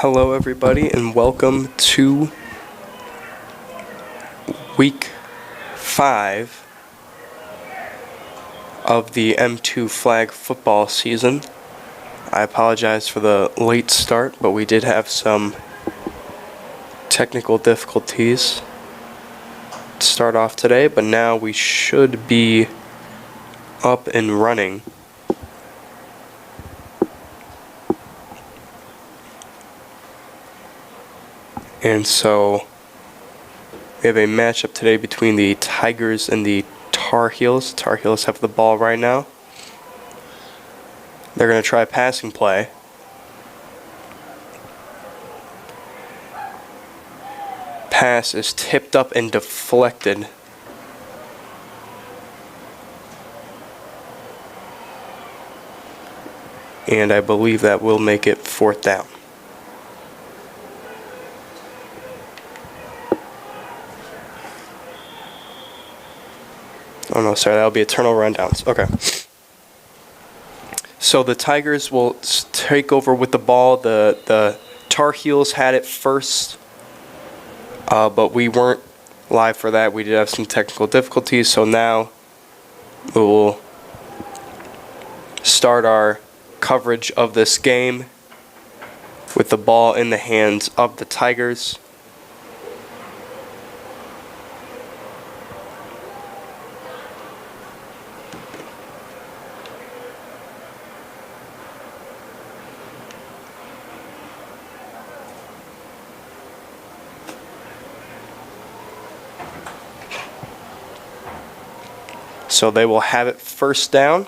Hello everybody and welcome to week 5 of the M2 flag football season. I apologize for the late start, but we did have some technical difficulties to start off today, but now we should be up and running. And so we have a matchup today between the Tigers and the Tar Heels. Tar Heels have the ball right now. They're going to try a passing play. Pass is tipped up and deflected. And I believe that will make it 4th down. Oh no, sorry, that'll be a turnover on downs. Okay. So the Tigers will take over with the ball. The Tar Heels had it first, but we weren't live for that. We did have some technical difficulties, so now we will start our coverage of this game with the ball in the hands of the Tigers. So they will have it 1st down.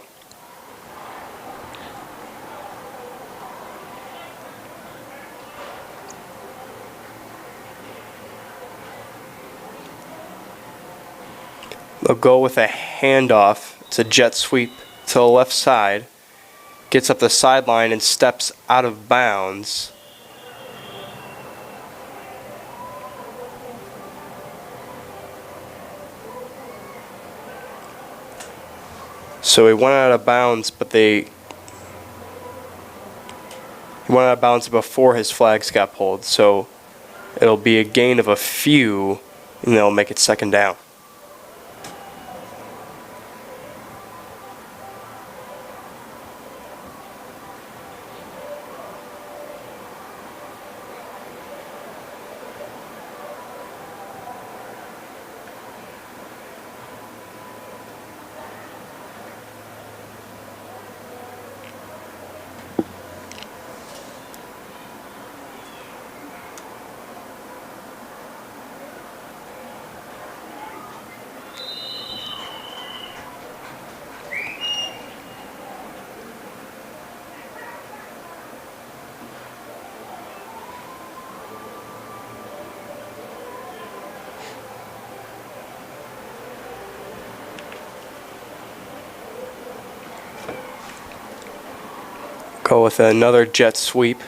They'll go with a handoff. It's a jet sweep to the left side. Gets up the sideline and steps out of bounds. So he went out of bounds, but he went out of bounds before his flags got pulled. So it'll be a gain of a few, and they'll make it 2nd down. Go with another jet sweep.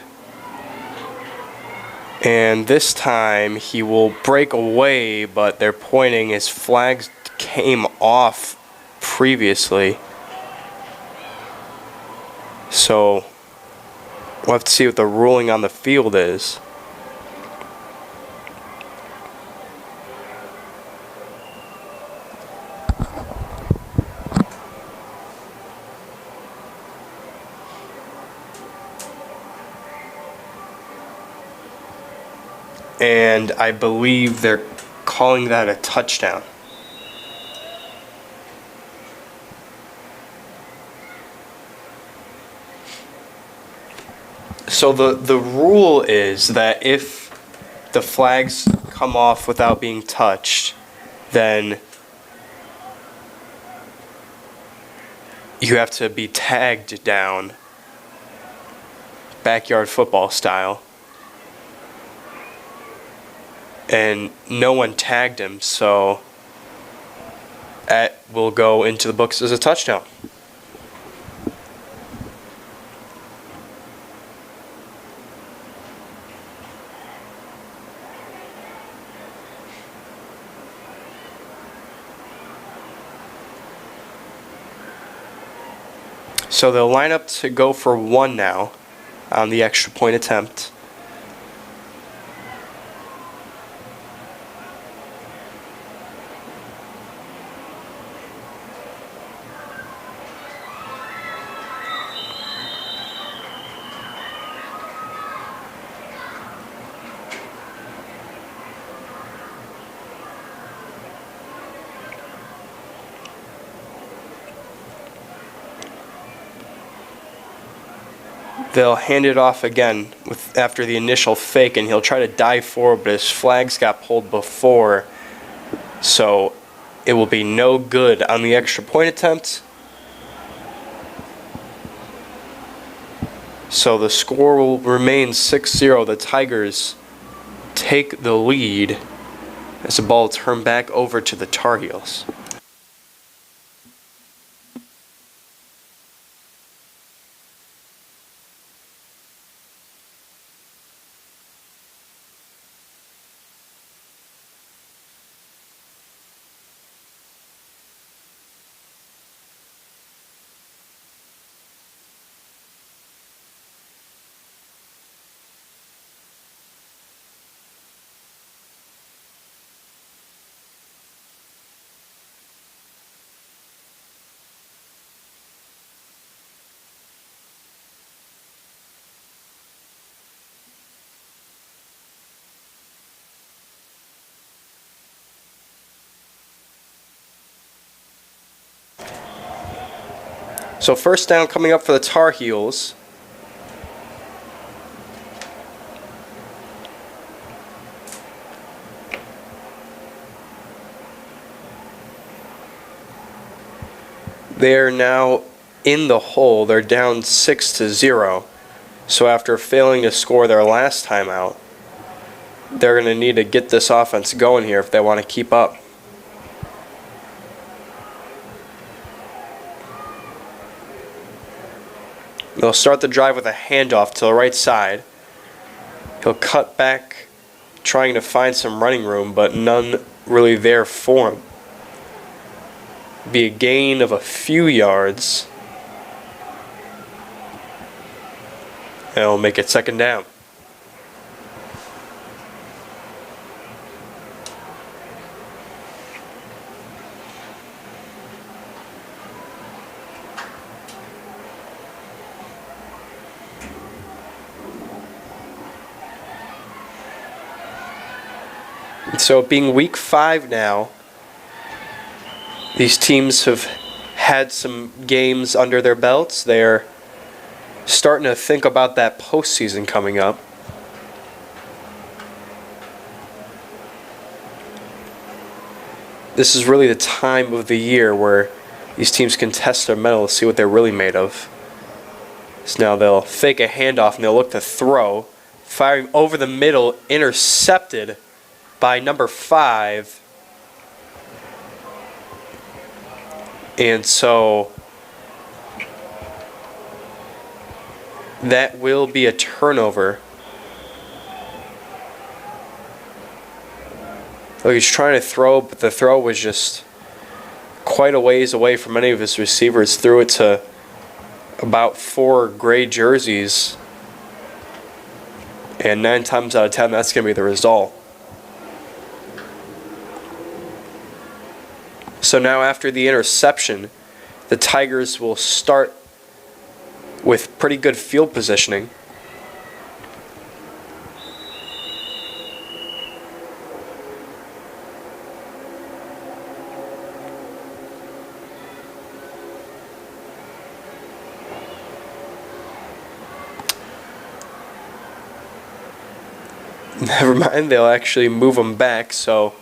And this time he will break away, but they're pointing. His flags came off previously. So we'll have to see what the ruling on the field is. And I believe they're calling that a touchdown. So the rule is that if the flags come off without being touched, then you have to be tagged down, backyard football style. And no one tagged him, so that will go into the books as a touchdown. So they'll line up to go for 1 now on the extra point attempt. They'll hand it off again after the initial fake, and he'll try to dive forward, but his flags got pulled before, so it will be no good on the extra point attempt. So the score will remain 6-0. The Tigers take the lead as the ball turned back over to the Tar Heels. So first down coming up for the Tar Heels. They're now in the hole. They're down 6-0. So after failing to score their last time out, they're going to need to get this offense going here if they want to keep up. They'll start the drive with a handoff to the right side. He'll cut back, trying to find some running room, but none really there for him. Be a gain of a few yards. And it'll make it second down. So being week 5 now, these teams have had some games under their belts. They're starting to think about that postseason coming up. This is really the time of the year where these teams can test their mettle to see what they're really made of. So now they'll fake a handoff and they'll look to throw. Firing over the middle, intercepted by number 5. And so that will be a turnover. Look, he's trying to throw, but the throw was just quite a ways away from any of his receivers. Threw it to about 4 gray jerseys. And 9 times out of 10, that's going to be the result. So now after the interception, the Tigers will start with pretty good field positioning. Never mind, they'll actually move them back, so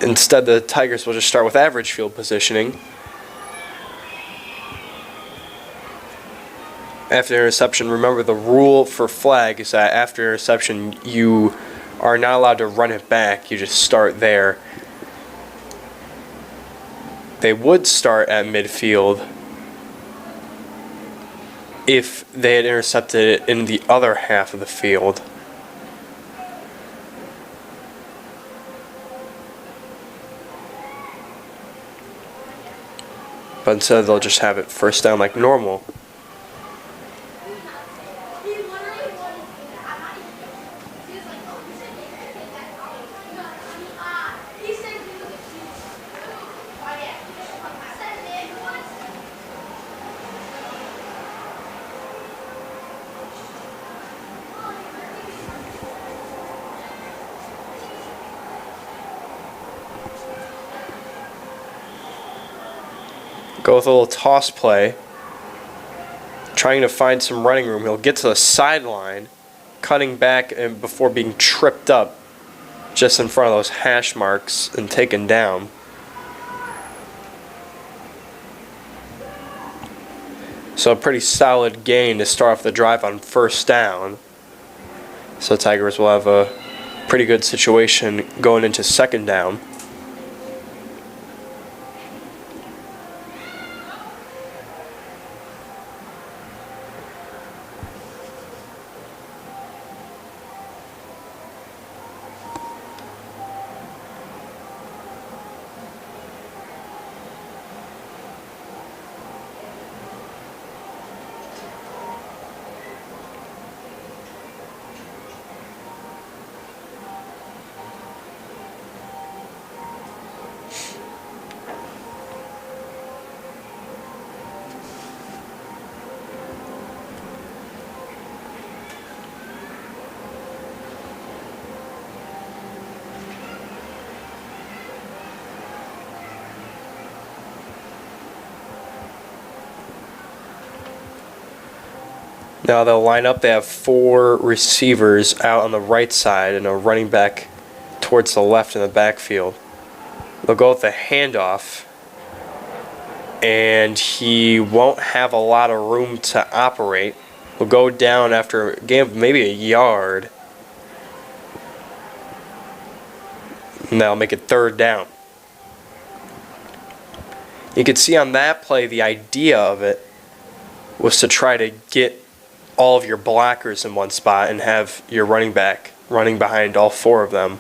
instead the Tigers will just start with average field positioning. After interception, remember the rule for flag is that after interception you are not allowed to run it back, you just start there. They would start at midfield if they had intercepted it in the other half of the field. But instead they'll just have it first down like normal. Go with a little toss play. trying to find some running room. He'll get to the sideline, cutting back and before being tripped up just in front of those hash marks and taken down. So a pretty solid gain to start off the drive on first down. So Tigers will have a pretty good situation going into second down. Now they'll line up. They have 4 receivers out on the right side and a running back towards the left in the backfield. They'll go with the handoff, and he won't have a lot of room to operate. He'll go down after a gain of maybe a yard. And that'll make it third down. You can see on that play the idea of it was to try to get all of your blockers in one spot and have your running back running behind all 4 of them.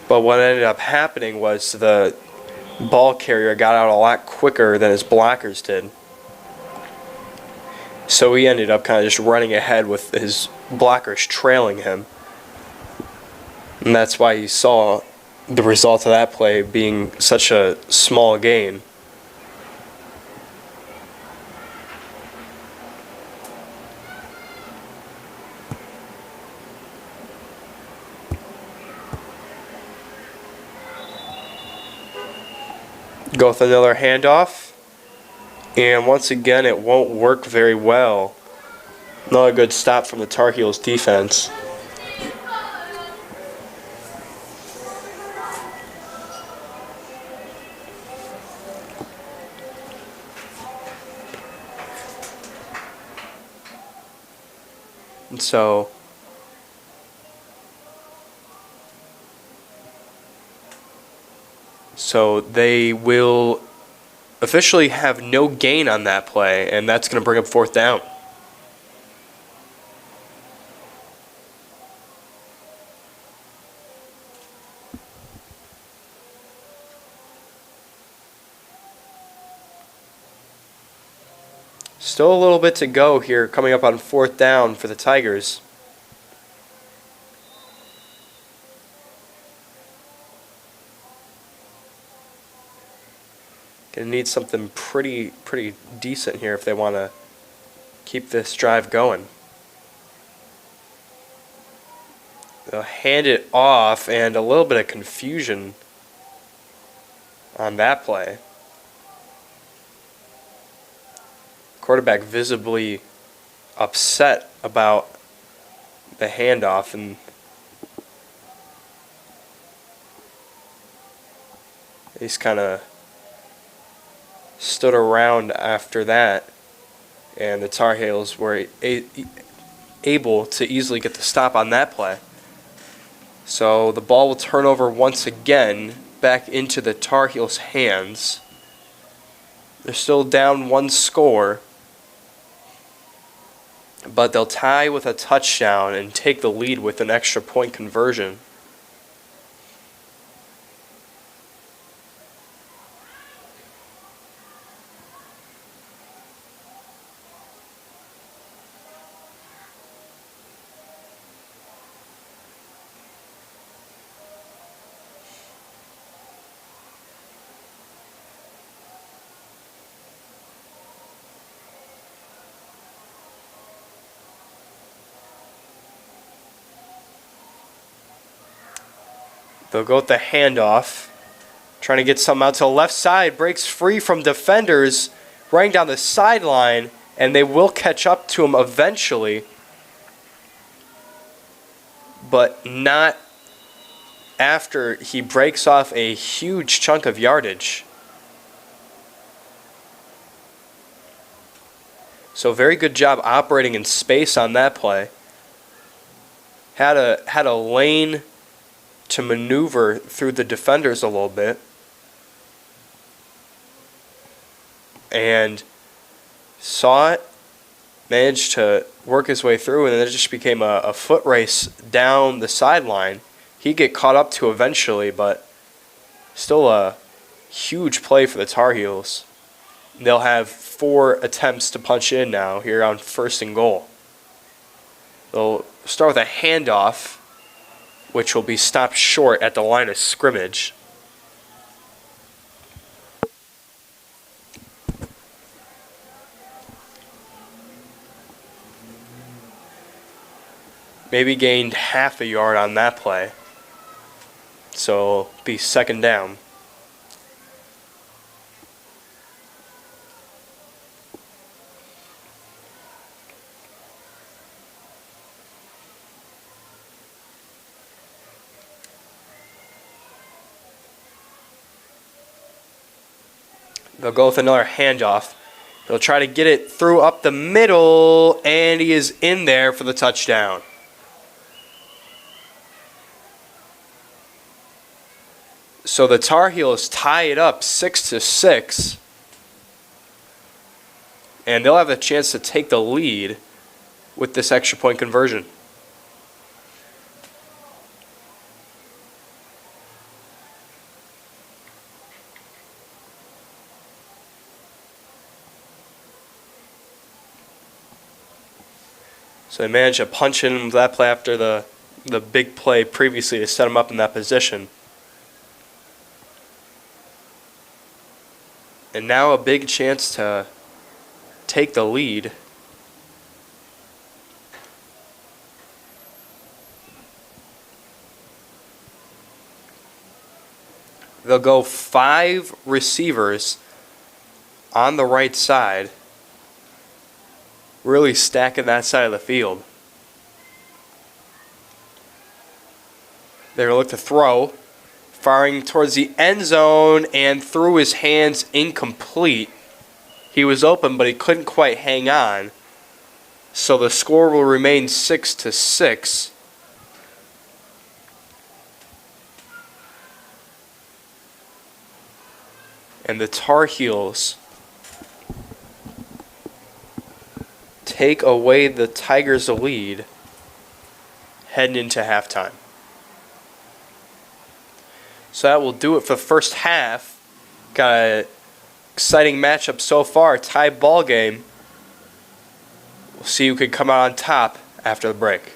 But what ended up happening was the ball carrier got out a lot quicker than his blockers did. So he ended up kind of just running ahead with his blockers trailing him. And that's why you saw the result of that play being such a small gain. Go with another handoff, and once again it won't work very well. Not a good stop from the Tar Heels defense. And So they will officially have no gain on that play, and that's going to bring up fourth down. Still a little bit to go here, coming up on fourth down for the Tigers. Gonna need something pretty decent here if they want to keep this drive going. They'll hand it off, and a little bit of confusion on that play. Quarterback visibly upset about the handoff, and he's kind of stood around after that, and the Tar Heels were able to easily get the stop on that play. So the ball will turn over once again back into the Tar Heels' hands. They're still down 1 score, but they'll tie with a touchdown and take the lead with an extra point conversion. They'll go with the handoff, Trying to get something out to the left side. Breaks free from defenders. Running down the sideline. And they will catch up to him eventually. But not after he breaks off a huge chunk of yardage. So very good job operating in space on that play. Had a lane to maneuver through the defenders a little bit. And saw it, managed to work his way through, and then it just became a foot race down the sideline. He'd get caught up to eventually, but still a huge play for the Tar Heels. They'll have 4 attempts to punch in now here on 1st and goal. They'll start with a handoff, which will be stopped short at the line of scrimmage. Maybe gained half a yard on that play. So it'll be 2nd down. They'll go with another handoff. They'll try to get it through up the middle, and he is in there for the touchdown. So the Tar Heels tie it up 6-6, and they'll have a chance to take the lead with this extra point conversion. So they managed to punch in with that play after the big play previously to set him up in that position. And now a big chance to take the lead. They'll go 5 receivers on the right side, really stacking that side of the field. They're going to look to throw, firing towards the end zone and through his hands, incomplete. He was open, but he couldn't quite hang on. So the score will remain 6-6. And the Tar Heels take away the Tigers' lead heading into halftime. So that will do it for the first half. Got an exciting matchup so far, tie ball game. We'll see who can come out on top after the break.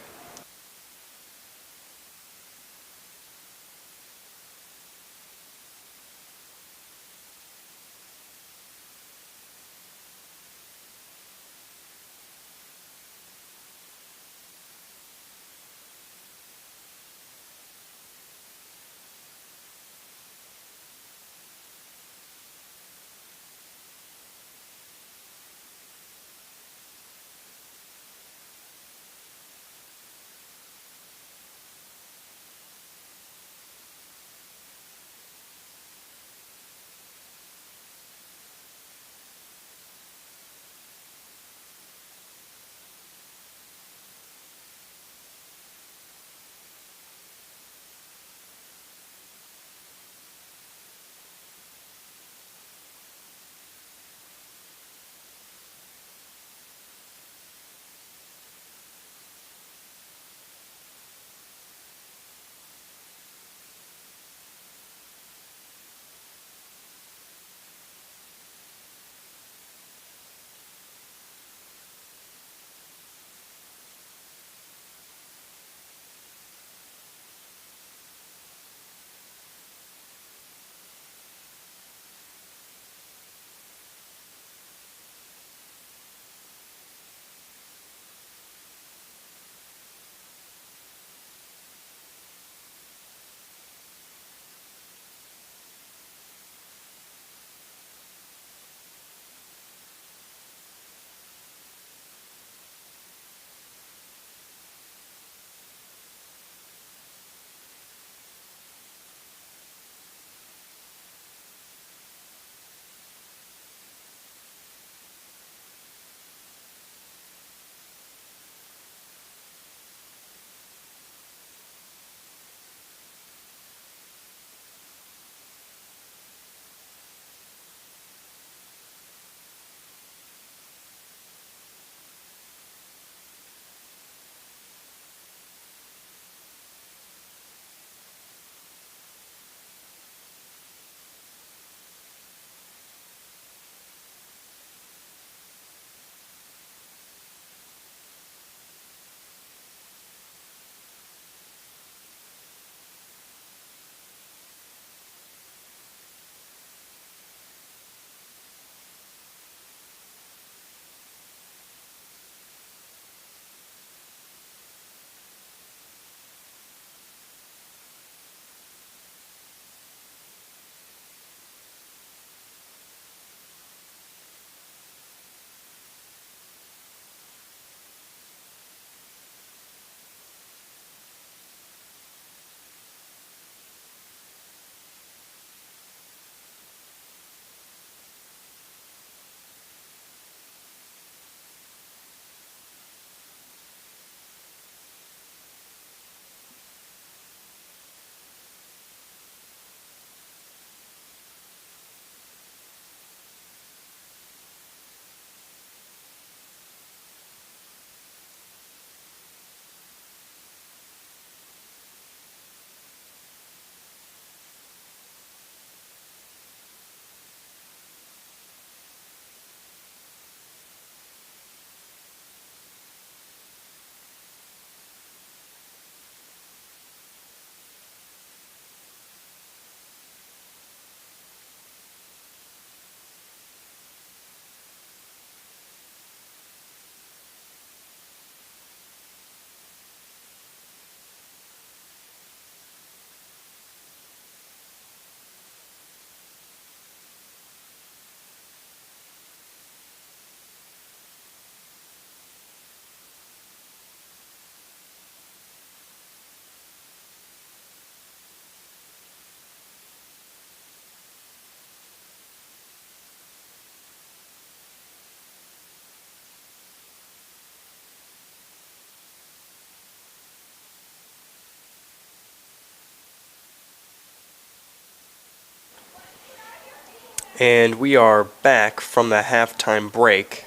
And we are back from the halftime break.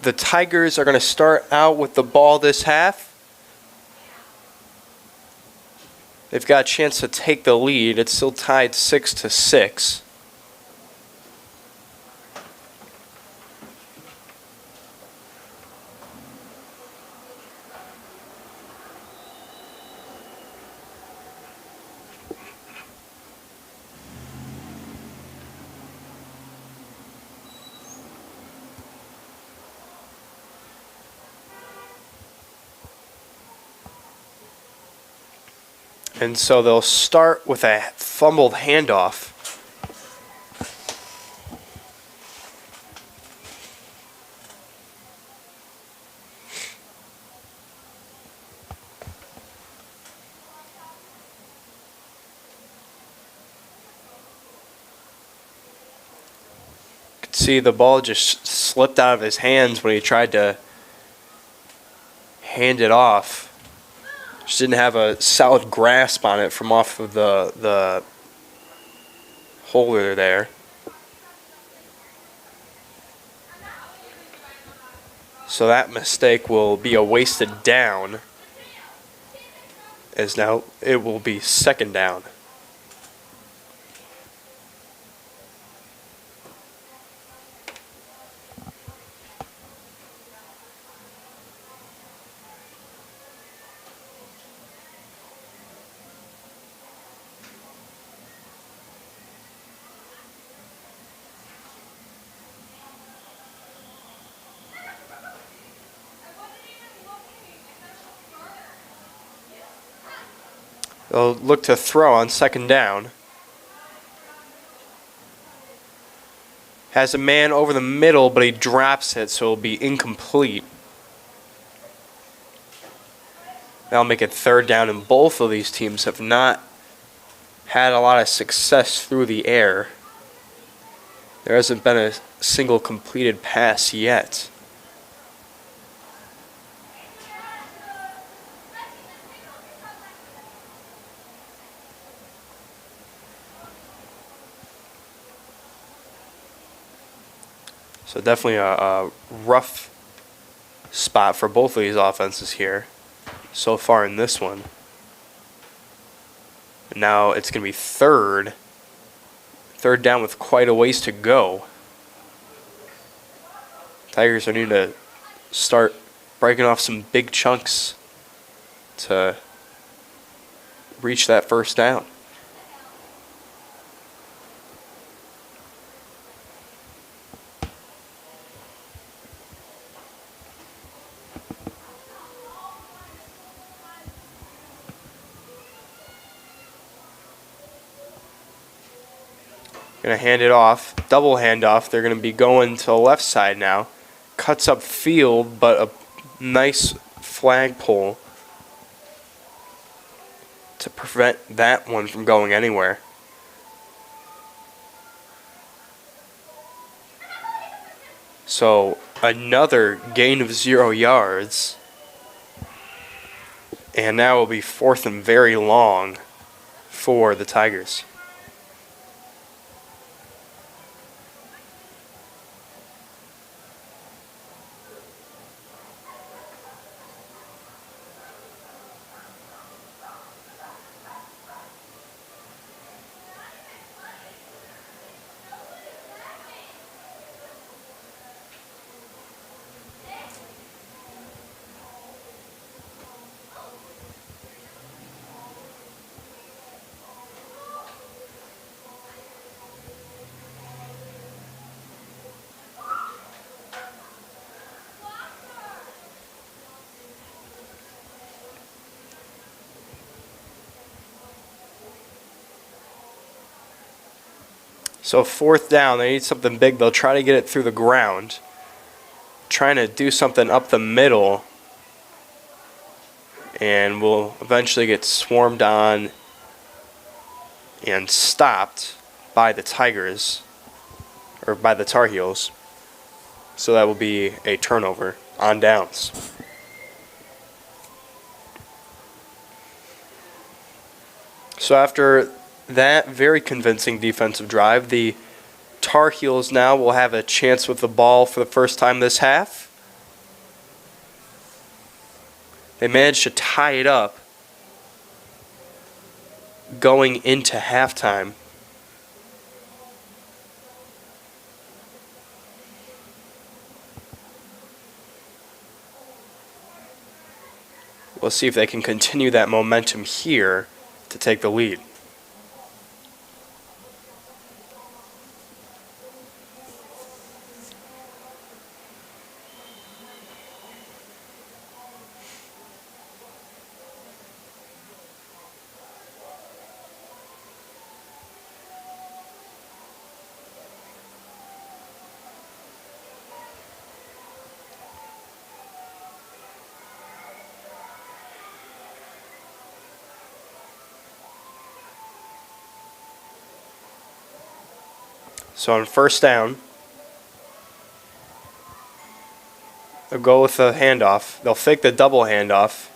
The Tigers are going to start out with the ball this half. They've got a chance to take the lead. It's still tied 6-6. And so they'll start with a fumbled handoff. You could see the ball just slipped out of his hands when he tried to hand it off. Just didn't have a solid grasp on it from off of the holder there. So that mistake will be a wasted down, as now it will be second down. They'll look to throw on second down. Has a man over the middle, but he drops it, so it'll be incomplete. That'll make it third down, and both of these teams have not had a lot of success through the air. There hasn't been a single completed pass yet. So definitely a rough spot for both of these offenses here so far in this one. And now it's going to be third down with quite a ways to go. Tigers are needing to start breaking off some big chunks to reach that first down. Going to hand it off, double handoff. They're going to be going to the left side now. Cuts up field, but a nice flagpole to prevent that one from going anywhere. So another gain of 0 yards. And now it will be fourth and very long for the Tigers. So fourth down, they need something big. They'll try to get it through the ground. Trying to do something up the middle. And will eventually get swarmed on and stopped by the Tigers, or by the Tar Heels. So that will be a turnover on downs. So after that very convincing defensive drive, the Tar Heels now will have a chance with the ball for the first time this half. They managed to tie it up going into halftime. We'll see if they can continue that momentum here to take the lead. So on first down, they'll go with the handoff. They'll fake the double handoff.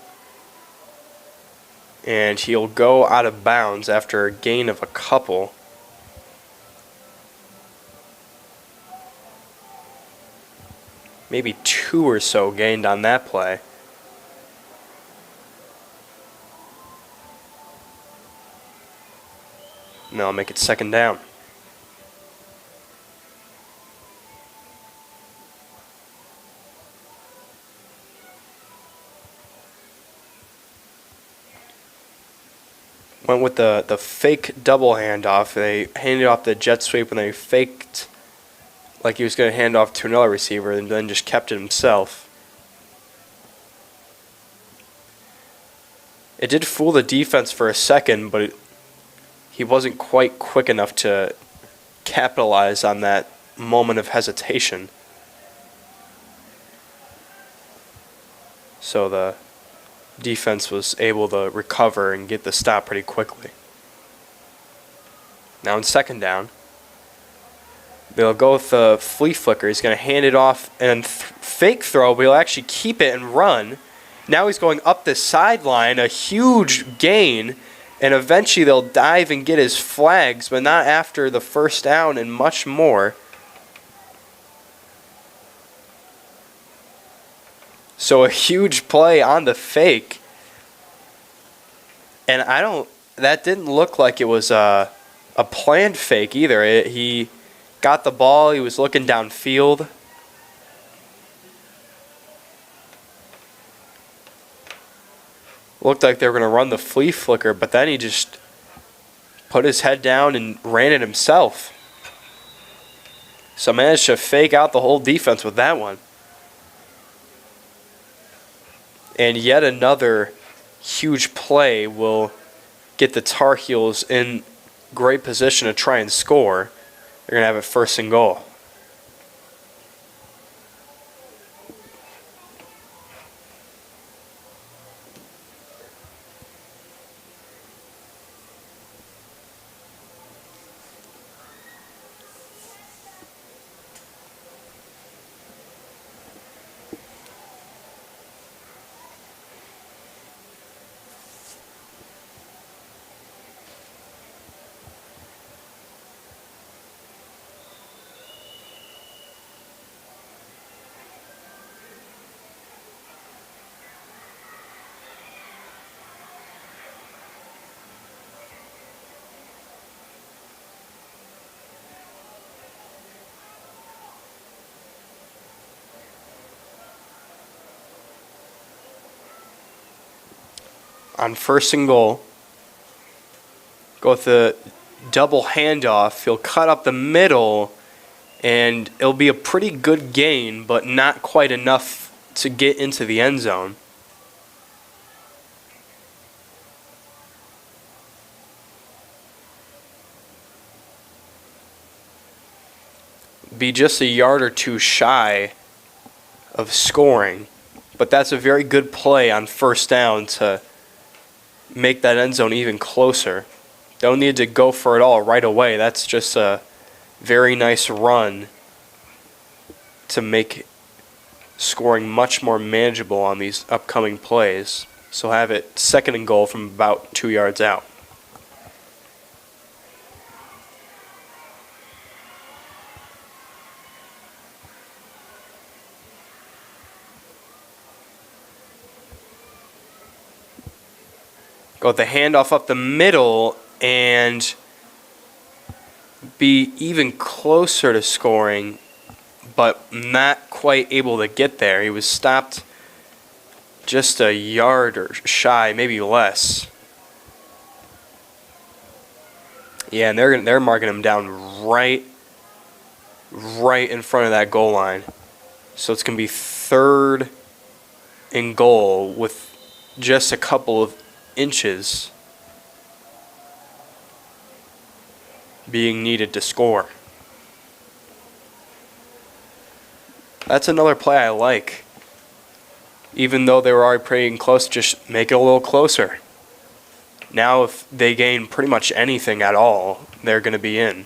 And he'll go out of bounds after a gain of a couple. Maybe 2 or so gained on that play. No, I'll make it second down. Went with the fake double handoff. They handed off the jet sweep and they faked like he was going to hand off to another receiver and then just kept it himself. It did fool the defense for a second, but he wasn't quite quick enough to capitalize on that moment of hesitation. So the defense was able to recover and get the stop pretty quickly. Now in second down, they'll go with the flea flicker. He's going to hand it off and fake throw, but he'll actually keep it and run. Now he's going up the sideline, a huge gain, and eventually they'll dive and get his flags, but not after the first down and much more. So a huge play on the fake. And that didn't look like it was a planned fake either. He got the ball, he was looking downfield. Looked like they were going to run the flea flicker, but then he just put his head down and ran it himself. So managed to fake out the whole defense with that one. And yet another huge play will get the Tar Heels in great position to try and score. They're going to have it first and goal. On first and goal, go with the double handoff. He'll cut up the middle, and it'll be a pretty good gain, but not quite enough to get into the end zone. Be just a yard or two shy of scoring, but that's a very good play on first down to make that end zone even closer. Don't need to go for it all right away. That's just a very nice run to make scoring much more manageable on these upcoming plays. So have it 2nd and goal from about 2 yards out. Go with the handoff up the middle and be even closer to scoring, but not quite able to get there. He was stopped just a yard or shy, maybe less. Yeah, and they're marking him down right in front of that goal line. So it's going to be 3rd and goal with just a couple of inches being needed to score. That's another play I like. Even though they were already pretty close, just make it a little closer. Now if they gain pretty much anything at all, they're going to be in.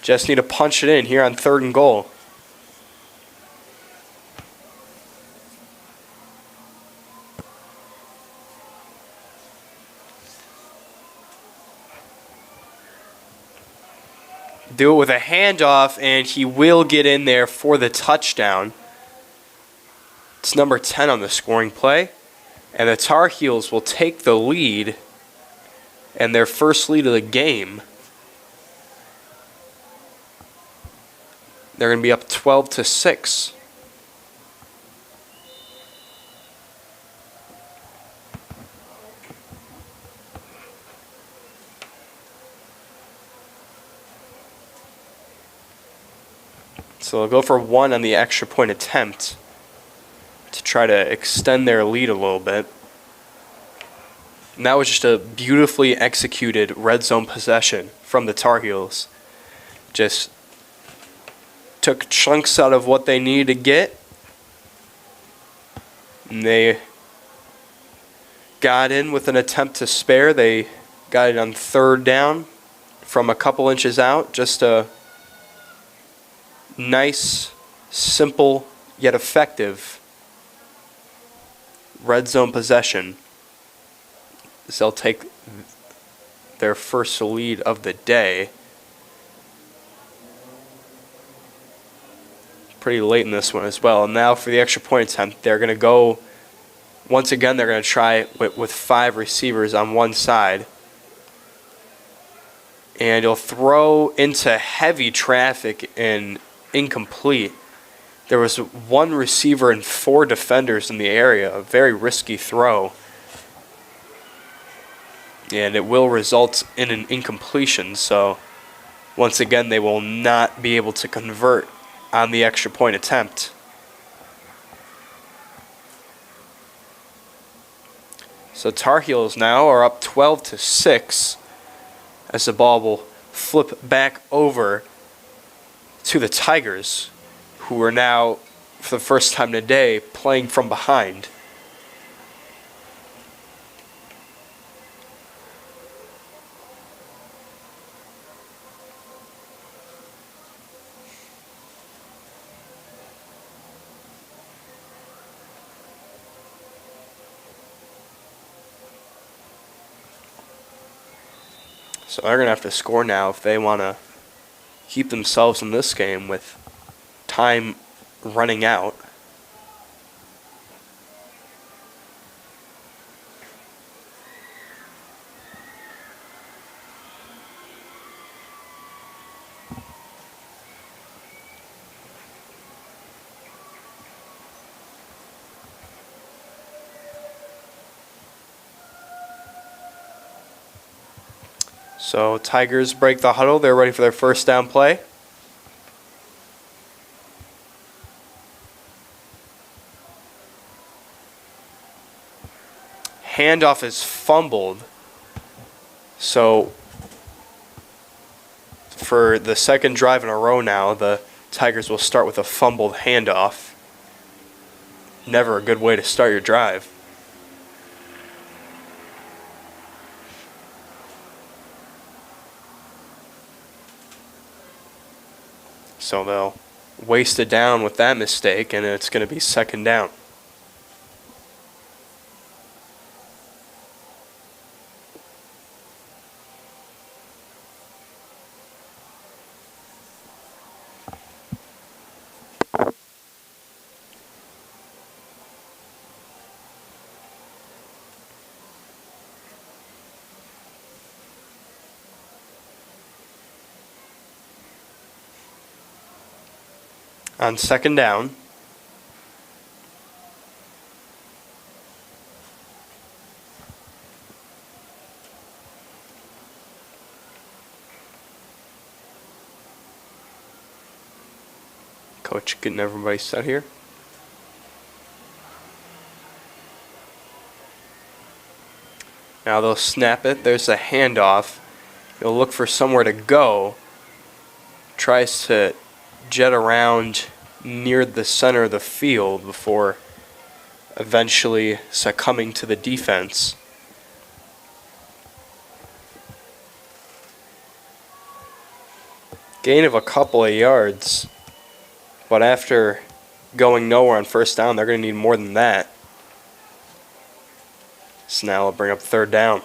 Just need to punch it in here on 3rd and goal. Do it with a handoff, and he will get in there for the touchdown. It's number 10 on the scoring play. And the Tar Heels will take the lead, and their first lead of the game. They're going to be up 12-6. So they'll go for 1 on the extra point attempt to try to extend their lead a little bit. And that was just a beautifully executed red zone possession from the Tar Heels. Just took chunks out of what they needed to get. And they got in with an attempt to spare. They got it on 3rd down from a couple inches out. Just a nice, simple, yet effective red zone possession. So they'll take their first lead of the day. Pretty late in this one as well. And now for the extra point attempt, they're going to go, once again, they're going to try with 5 receivers on one side. And he'll throw into heavy traffic and incomplete. There was 1 receiver and 4 defenders in the area. A very risky throw. And it will result in an incompletion. So once again, they will not be able to convert on the extra point attempt. So Tar Heels now are up 12-6 as the ball will flip back over to the Tigers, who are now, for the first time today, playing from behind. So they're going to have to score now if they want to keep themselves in this game with time running out. So Tigers break the huddle. They're ready for their first down play. Handoff is fumbled. So for the second drive in a row now, the Tigers will start with a fumbled handoff. Never a good way to start your drive. So they'll waste it down with that mistake, and it's going to be second down. On second down, coach getting everybody set here. Now they'll snap it. There's a handoff. He'll look for somewhere to go. Tries to jet around near the center of the field before eventually succumbing to the defense. Gain of a couple of yards, but after going nowhere on first down, they're going to need more than that. So now they'll bring up third down.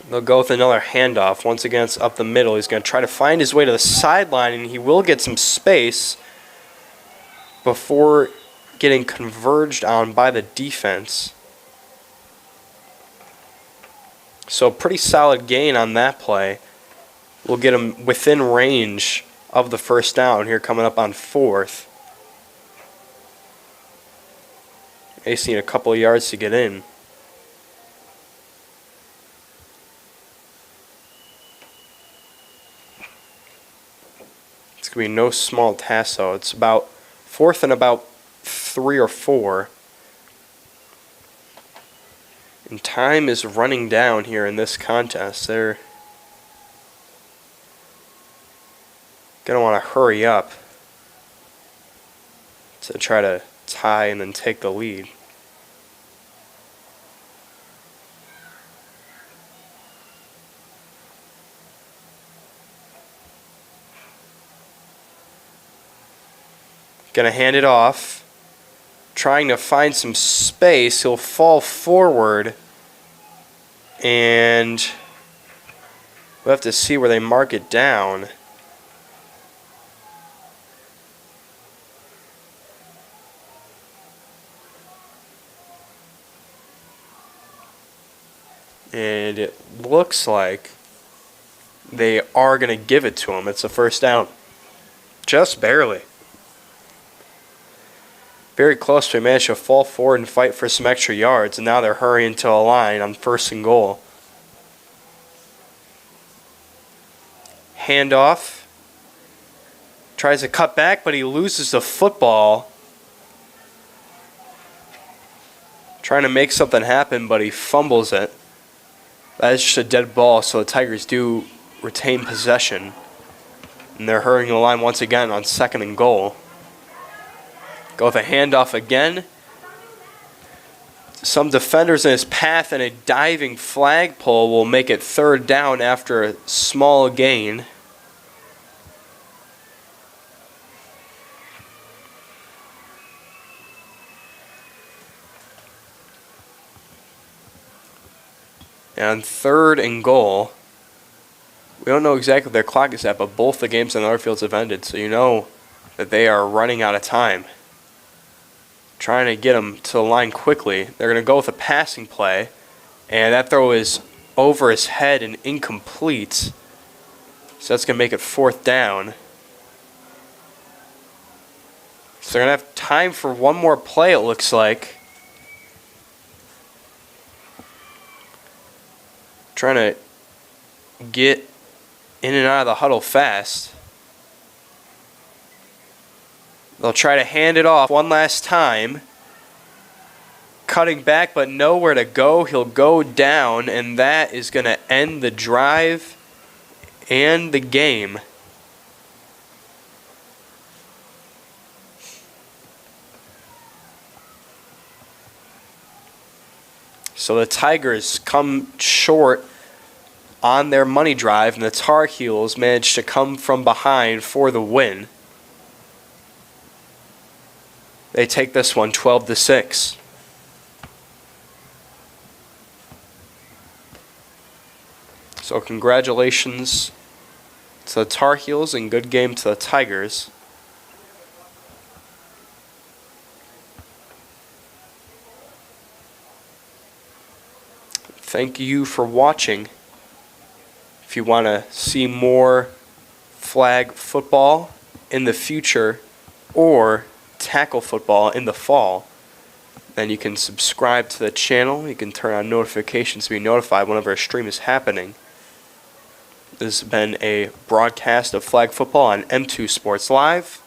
They'll go with another handoff. Once again, it's up the middle. He's going to try to find his way to the sideline, and he will get some space before getting converged on by the defense. So pretty solid gain on that play. We'll get him within range of the first down here coming up on fourth. They just need a couple of yards to get in. It's going to be no small task, though. It's about fourth and about 3 or 4. And time is running down here in this contest. They're going to want to hurry up to try to tie and then take the lead. Going to hand it off. Trying to find some space. He'll fall forward. And we'll have to see where they mark it down. And it looks like they are going to give it to him. It's a first down. Just barely. Very close to manage to fall forward and fight for some extra yards, and now they're hurrying to a line on first and goal. Handoff. Tries to cut back, but he loses the football. Trying to make something happen, but he fumbles it. That is just a dead ball, so the Tigers do retain possession. And they're hurrying the line once again on second and goal. Go with a handoff again. Some defenders in his path and a diving flagpole will make it third down after a small gain. And third and goal. We don't know exactly what their clock is at, but both the games on the other fields have ended, so you know that they are running out of time. Trying to get him to the line quickly. They're going to go with a passing play, and that throw is over his head and incomplete. So that's going to make it fourth down. So they're going to have time for one more play, it looks like. Trying to get in and out of the huddle fast. They'll try to hand it off one last time. Cutting back, but nowhere to go. He'll go down, and that is going to end the drive and the game. So the Tigers come short on their money drive, and the Tar Heels manage to come from behind for the win. They take this one 12-6. So congratulations to the Tar Heels and good game to the Tigers. Thank you for watching. If you want to see more flag football in the future or tackle football in the fall, then you can subscribe to the channel. You can turn on notifications to be notified whenever a stream is happening. This has been a broadcast of flag football on M2 Sports Live.